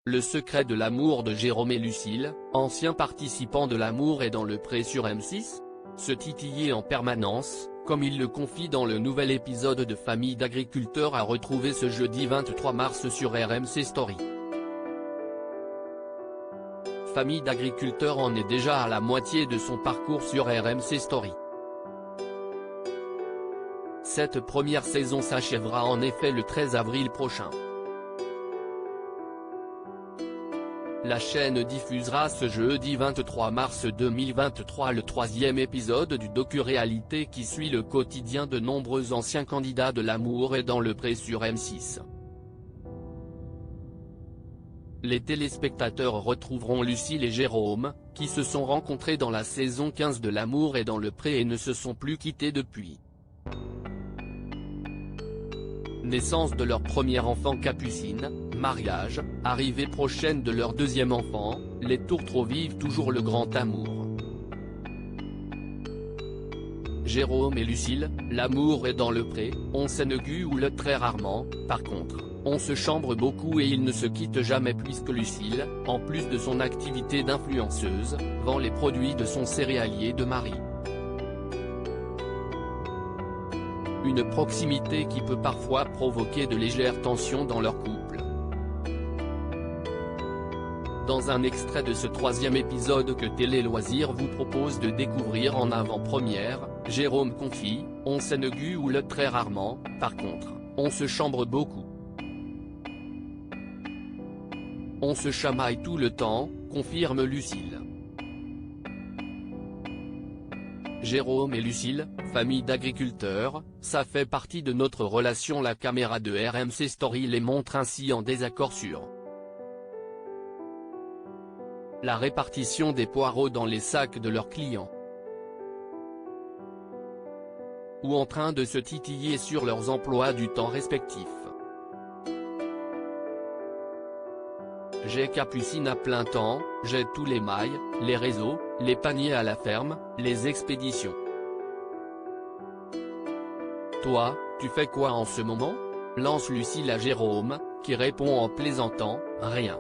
Le secret de l'amour de Jérôme et Lucille, anciens participants de L'amour est dans le pré sur M6. Se titiller en permanence, comme il le confie dans le nouvel épisode de Famille d'agriculteurs à retrouver ce jeudi 23 mars sur RMC Story. Famille d'agriculteurs en est déjà à la moitié de son parcours sur RMC Story. Cette première saison s'achèvera en effet le 13 avril prochain. La chaîne diffusera ce jeudi 23 mars 2023 le troisième épisode du docu-réalité qui suit le quotidien de nombreux anciens candidats de L'amour est dans le pré sur M6. Les téléspectateurs retrouveront Lucille et Jérôme, qui se sont rencontrés dans la saison 15 de L'amour est dans le pré et ne se sont plus quittés depuis. Naissance de leur premier enfant Capucine, mariage, arrivée prochaine de leur deuxième enfant, les Tourtereaux vivent toujours le grand amour. Jérôme et Lucille, L'amour est dans le pré, on s'engueule très rarement, par contre, on se chambre beaucoup et ils ne se quittent jamais puisque Lucille, en plus de son activité d'influenceuse, vend les produits de son céréalier de mari. Une proximité qui peut parfois provoquer de légères tensions dans leur couple. Dans un extrait de ce troisième épisode que Télé Loisirs vous propose de découvrir en avant-première, Jérôme confie, on s'engueule très rarement, par contre, on se chambre beaucoup. On se chamaille tout le temps, confirme Lucille. Jérôme et Lucille, famille d'agriculteurs, ça fait partie de notre relation. La caméra de RMC Story les montre ainsi en désaccord sur la répartition des poireaux dans les sacs de leurs clients, ou en train de se titiller sur leurs emplois du temps respectifs. J'ai Capucine à plein temps, j'ai tous les mailles, les réseaux, les paniers à la ferme, les expéditions. Toi, tu fais quoi en ce moment ? Lance Lucille à Jérôme, qui répond en plaisantant, rien.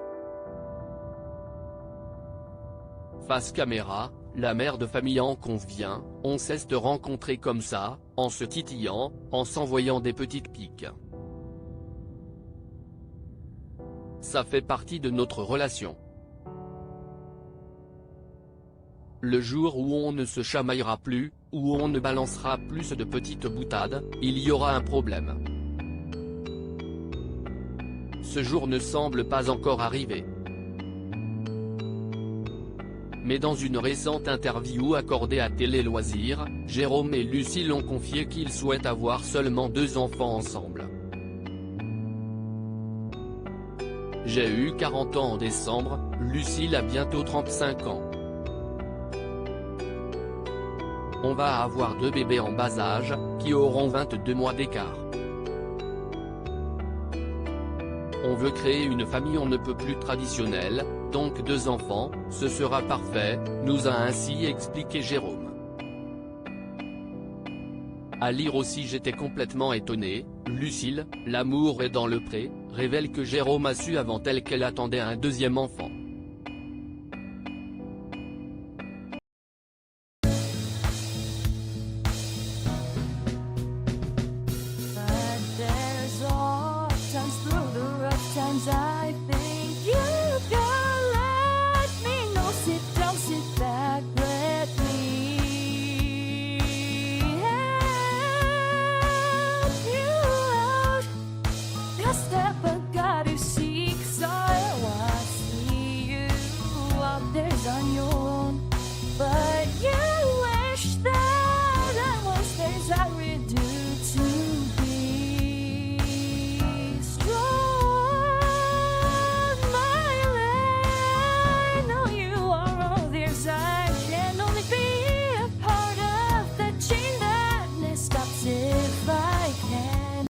Face caméra, la mère de famille en convient, on cesse de rencontrer comme ça, en se titillant, en s'envoyant des petites piques. Ça fait partie de notre relation. Le jour où on ne se chamaillera plus, où on ne balancera plus de petites boutades, il y aura un problème. Ce jour ne semble pas encore arriver. Mais dans une récente interview accordée à Télé Loisirs, Jérôme et Lucille ont confié qu'ils souhaitent avoir seulement 2 enfants ensemble. J'ai eu 40 ans en décembre, Lucille a bientôt 35 ans. On va avoir 2 bébés en bas âge, qui auront 22 mois d'écart. On veut créer une famille on ne peut plus traditionnelle, donc 2 enfants, ce sera parfait, nous a ainsi expliqué Jérôme. À lire aussi j'étais complètement étonné, Lucille, L'amour est dans le pré, révèle que Jérôme a su avant elle qu'elle attendait un deuxième enfant.